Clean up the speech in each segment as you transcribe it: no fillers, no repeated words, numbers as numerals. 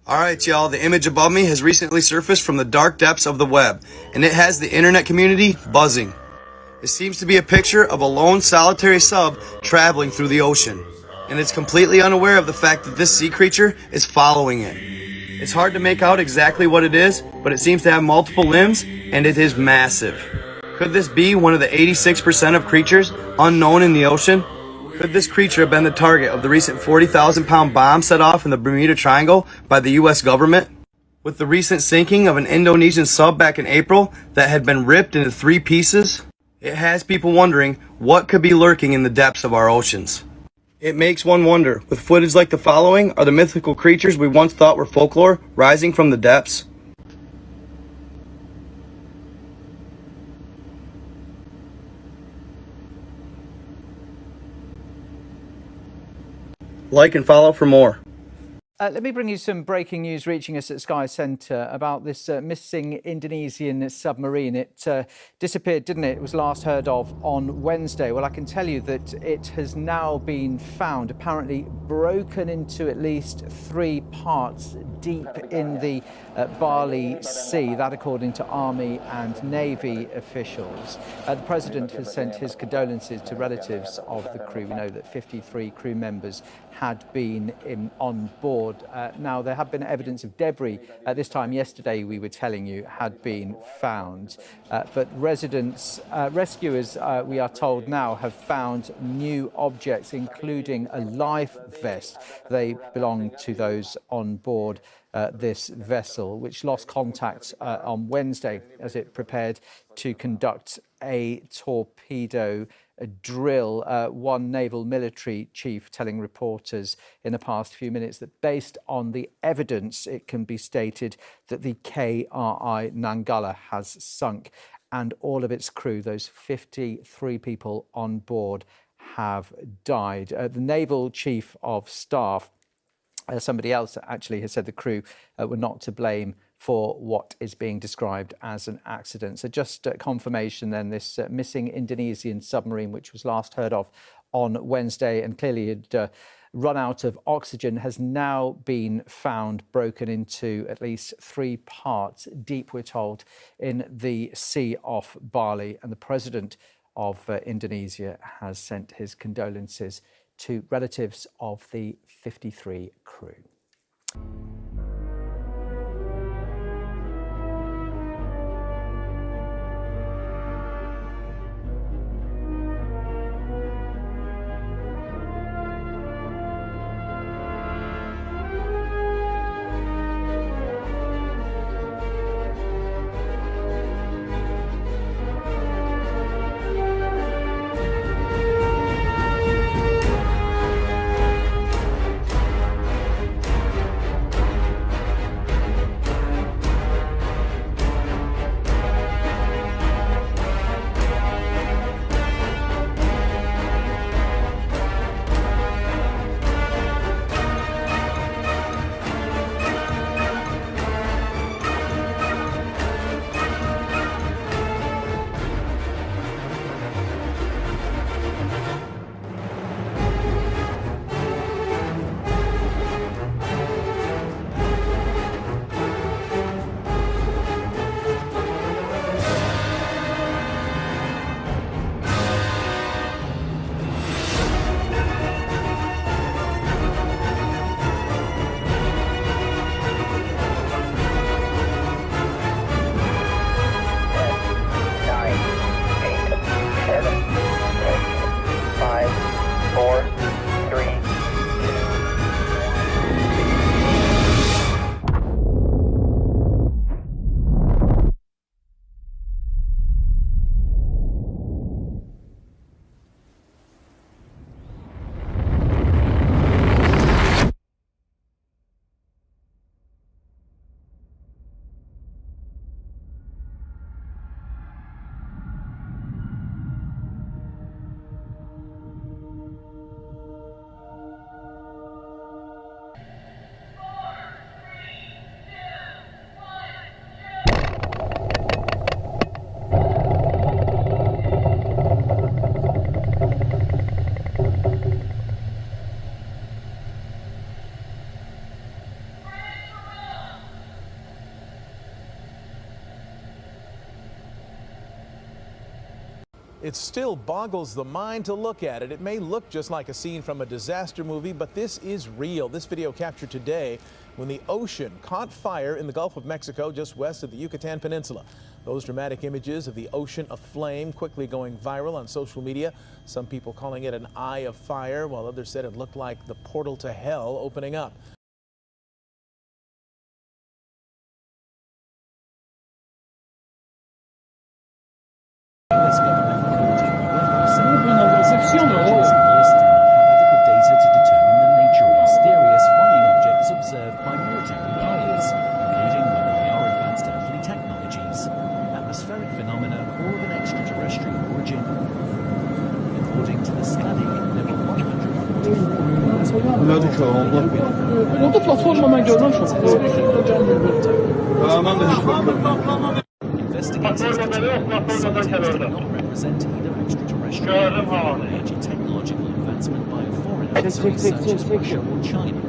Alright y'all, the image above me has recently surfaced from the dark depths of the web, and it has the internet community buzzing. It seems to be a picture of a lone solitary sub traveling through the ocean, and it's completely unaware of the fact that this sea creature is following it. It's hard to make out exactly what it is, but it seems to have multiple limbs, and it is massive. Could this be one of the 86% of creatures unknown in the ocean? Could this creature have been the target of the recent 40,000-pound bomb set off in the Bermuda Triangle by the US government? With the recent sinking of an Indonesian sub back in April that had been ripped into 3 pieces, it has people wondering what could be lurking in the depths of our oceans. It makes one wonder, with footage like the following, are the mythical creatures we once thought were folklore rising from the depths? Like and follow for more. Let me bring you some breaking news reaching us at Sky Centre about this missing Indonesian submarine. It disappeared, didn't it? It was last heard of on Wednesday. Well, I can tell you that it has now been found, apparently broken into at least 3 parts deep in the Bali Sea, that according to Army and Navy officials. The President has sent his condolences to relatives of the crew. We know that 53 crew members had been on board. Now, there have been evidence of debris. This time yesterday, we were telling you, had been found. But rescuers, we are told now, have found new objects, including a life vest. They belong to those on board this vessel, which lost contact on Wednesday as it prepared to conduct a torpedo drill. One naval military chief telling reporters in the past few minutes that based on the evidence, it can be stated that the KRI Nanggala has sunk and all of its crew, those 53 people on board, have died. The naval chief of staff, somebody else actually has said the crew were not to blame for what is being described as an accident. So just confirmation then, this missing Indonesian submarine, which was last heard of on Wednesday and clearly had run out of oxygen, has now been found broken into at least 3 parts deep, we're told, in the Sea off Bali. And the President of Indonesia has sent his condolences to relatives of the 53 crew. It still boggles the mind to look at it. It may look just like a scene from a disaster movie, but this is real. This video captured today when the ocean caught fire in the Gulf of Mexico just west of the Yucatan Peninsula. Those dramatic images of the ocean aflame quickly going viral on social media. Some people calling it an eye of fire, while others said it looked like the portal to hell opening up. Atmospheric phenomena or of an extraterrestrial origin. According to the study, there were 144 investigators determined sightings did not represent either extraterrestrial or major technological advancement by a foreigner such as Russia or China.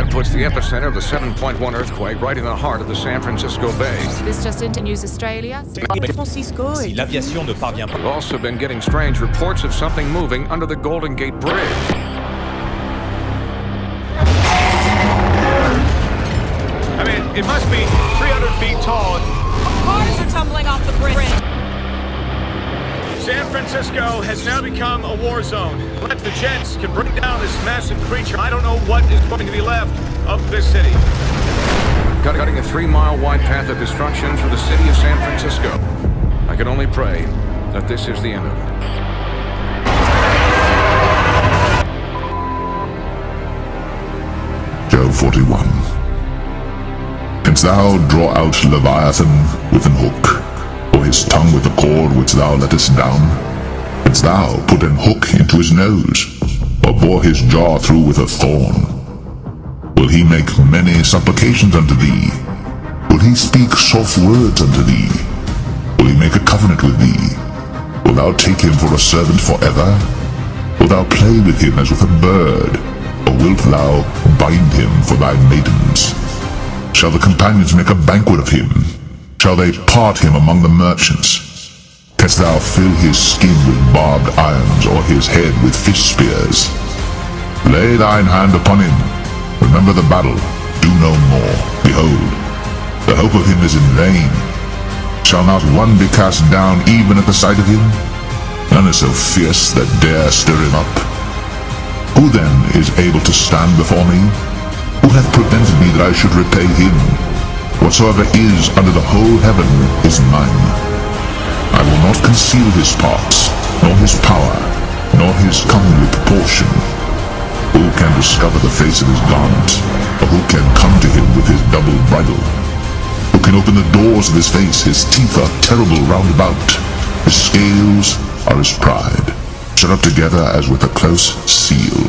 Puts the epicenter of the 7.1 earthquake right in the heart of the San Francisco Bay. This just into News Australia. Francisco. Si l'aviation ne parvient pas. We've also been getting strange reports of something moving under the Golden Gate Bridge. I mean, it must be 300 feet tall. Cars are tumbling off the bridge. San Francisco has now become a war zone. If the jets can bring down this massive creature, I don't know what is going to be left of this city. Cutting a 3-mile wide path of destruction for the city of San Francisco. I can only pray that this is the end of it. Job 41. Canst thou draw out Leviathan with an hook, or his tongue with a cord which thou lettest down? Canst thou put an hook into his nose, or bore his jaw through with a thorn? Will he make many supplications unto thee? Will he speak soft words unto thee? Will he make a covenant with thee? Wilt thou take him for a servant forever? Wilt thou play with him as with a bird? Or wilt thou bind him for thy maidens? Shall the companions make a banquet of him? Shall they part him among the merchants? Canst thou fill his skin with barbed irons, or his head with fish spears? Lay thine hand upon him. Remember the battle. Do no more. Behold, the hope of him is in vain. Shall not one be cast down even at the sight of him? None is so fierce that dare stir him up. Who then is able to stand before me? Who hath prevented me that I should repay him? Whatsoever is under the whole heaven is mine. I will not conceal his parts, nor his power, nor his comely proportion. Who can discover the face of his garment, or who can come to him with his double bridle? Who can open the doors of his face? His teeth are terrible round about. His scales are his pride, shut up together as with a close seal.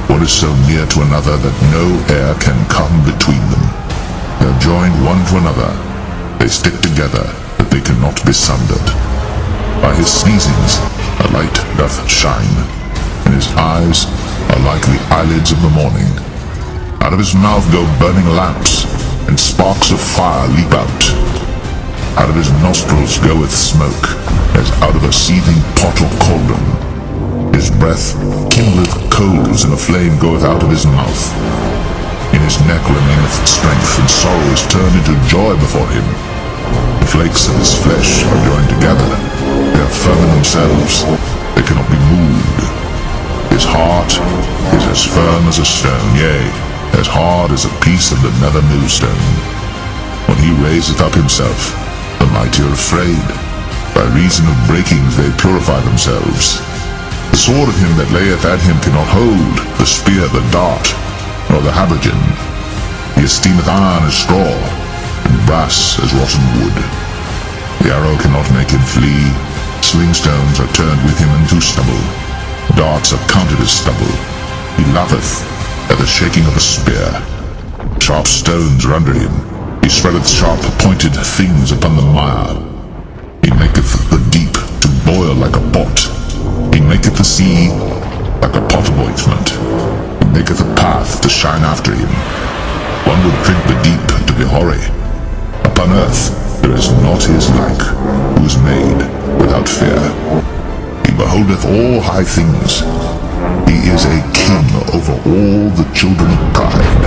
One is so near to another that no air can come between them. They are joined one to another. They stick together, that they cannot be sundered. By his sneezings a light doth shine, and his eyes are like the eyelids of the morning. Out of his mouth go burning lamps, and sparks of fire leap out. Out of his nostrils goeth smoke, as out of a seething pot or cauldron. His breath kindleth coals, and a flame goeth out of his mouth. In his neck remaineth strength, and sorrow is turned into joy before him. The flakes of his flesh are joined together. They are firm in themselves. They cannot be moved. His heart is as firm as a stone, yea, as hard as a piece of the nether millstone. When he raiseth up himself, the mighty are afraid. By reason of breakings they purify themselves. The sword of him that layeth at him cannot hold, the spear, the dart, nor the habergeon. He esteemeth iron as straw, and brass as rotten wood. The arrow cannot make him flee. Sling stones are turned with him into stubble. Darts are counted as stubble. He laugheth at the shaking of a spear. sharp stones are under him. He spreadeth sharp pointed things upon the mire. He maketh the deep to boil like a pot. He maketh the sea like a pot of ointment. He maketh a path to shine after him. One would think the deep to be hoary. Upon earth there is not his like, who is made without fear. He beholdeth all high things. He is a king over all the children of God.